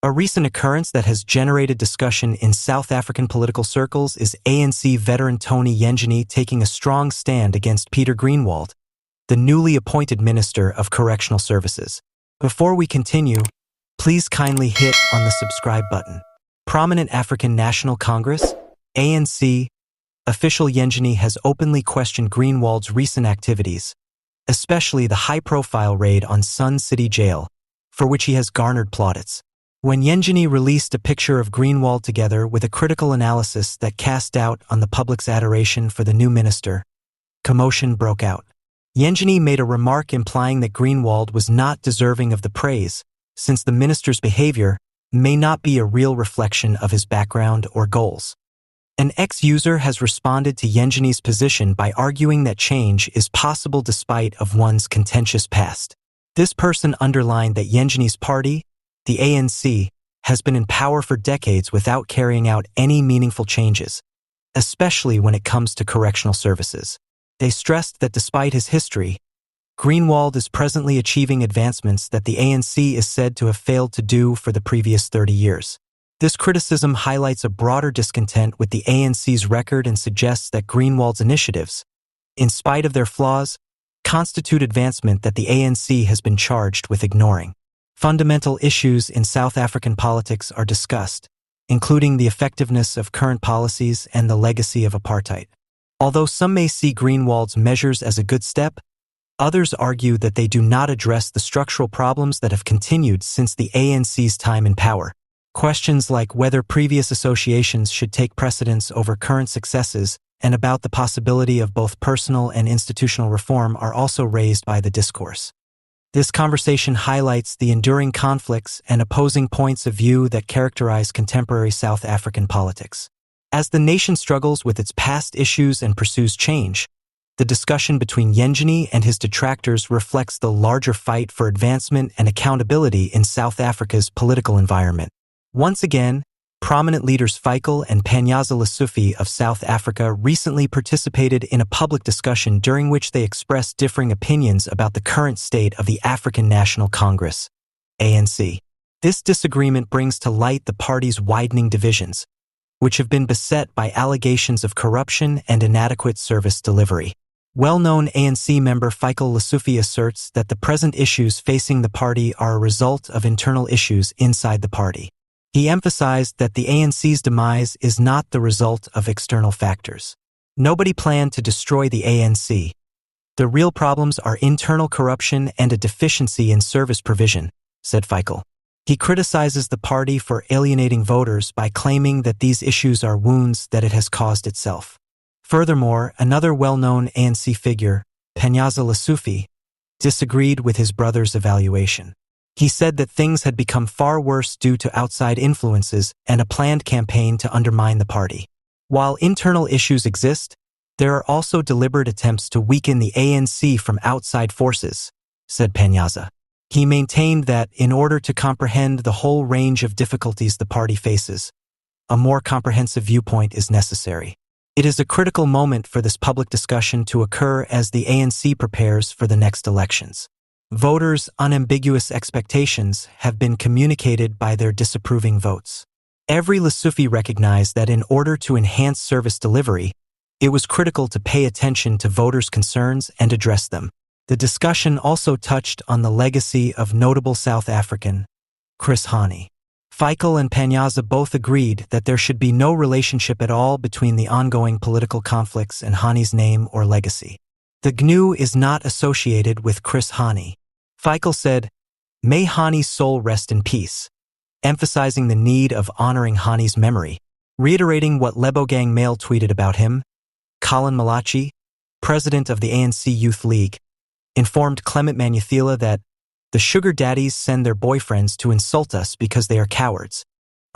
A recent occurrence that has generated discussion in South African political circles is ANC veteran Tony Yengeni taking a strong stand against Pieter Groenewald, the newly appointed Minister of Correctional Services. Before we continue, please kindly hit on the subscribe button. Prominent African National Congress, ANC, official Yengeni has openly questioned Groenewald's recent activities, especially the high-profile raid on Sun City Jail, for which he has garnered plaudits. When Yengeni released a picture of Groenewald together with a critical analysis that cast doubt on the public's adoration for the new minister, commotion broke out. Yengeni made a remark implying that Groenewald was not deserving of the praise, since the minister's behavior may not be a real reflection of his background or goals. An ex-user has responded to Yengeni's position by arguing that change is possible despite of one's contentious past. This person underlined that Yengeni's party, the ANC, has been in power for decades without carrying out any meaningful changes, especially when it comes to correctional services. They stressed that despite his history, Groenewald is presently achieving advancements that the ANC is said to have failed to do for the previous 30 years. This criticism highlights a broader discontent with the ANC's record and suggests that Groenewald's initiatives, in spite of their flaws, constitute advancement that the ANC has been charged with ignoring. Fundamental issues in South African politics are discussed, including the effectiveness of current policies and the legacy of apartheid. Although some may see Groenewald's measures as a good step, others argue that they do not address the structural problems that have continued since the ANC's time in power. Questions like whether previous associations should take precedence over current successes and about the possibility of both personal and institutional reform are also raised by the discourse. This conversation highlights the enduring conflicts and opposing points of view that characterize contemporary South African politics. As the nation struggles with its past issues and pursues change, the discussion between Yengeni and his detractors reflects the larger fight for advancement and accountability in South Africa's political environment. Once again, prominent leaders Fikile and Panyaza Lesufi of South Africa recently participated in a public discussion during which they expressed differing opinions about the current state of the African National Congress, ANC. This disagreement brings to light the party's widening divisions, which have been beset by allegations of corruption and inadequate service delivery. Well-known ANC member Fikile Lesufi asserts that the present issues facing the party are a result of internal issues inside the party. He emphasized that the ANC's demise is not the result of external factors. Nobody planned to destroy the ANC. The real problems are internal corruption and a deficiency in service provision, said Fikile. He criticizes the party for alienating voters by claiming that these issues are wounds that it has caused itself. Furthermore, another well-known ANC figure, Panyaza Lesufi, disagreed with his brother's evaluation. He said that things had become far worse due to outside influences and a planned campaign to undermine the party. While internal issues exist, there are also deliberate attempts to weaken the ANC from outside forces, said Panyaza. He maintained that, in order to comprehend the whole range of difficulties the party faces, a more comprehensive viewpoint is necessary. It is a critical moment for this public discussion to occur as the ANC prepares for the next elections. Voters' unambiguous expectations have been communicated by their disapproving votes. Every Lesufi recognized that in order to enhance service delivery, it was critical to pay attention to voters' concerns and address them. The discussion also touched on the legacy of notable South African, Chris Hani. Fikile and Panyaza both agreed that there should be no relationship at all between the ongoing political conflicts and Hani's name or legacy. The GNU is not associated with Chris Hani. Fikile said, "May Hani's soul rest in peace," emphasizing the need of honoring Hani's memory. Reiterating what Lebogang Mail tweeted about him, Colin Malachi, president of the ANC Youth League, informed Clement Manuthila that the sugar daddies send their boyfriends to insult us because they are cowards.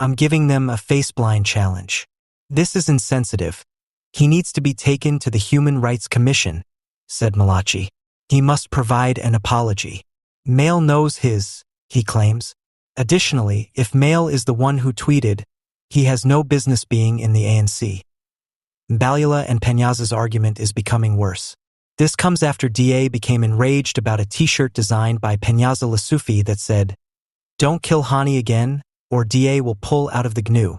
I'm giving them a face-blind challenge. This is insensitive. He needs to be taken to the Human Rights Commission, said Malachi. He must provide an apology. Mail knows he claims. Additionally, if Mail is the one who tweeted, he has no business being in the ANC. Mbalula and Panyaza's argument is becoming worse. This comes after DA became enraged about a t-shirt designed by Panyaza Lesufi that said, "Don't kill Hani again, or DA will pull out of the GNU.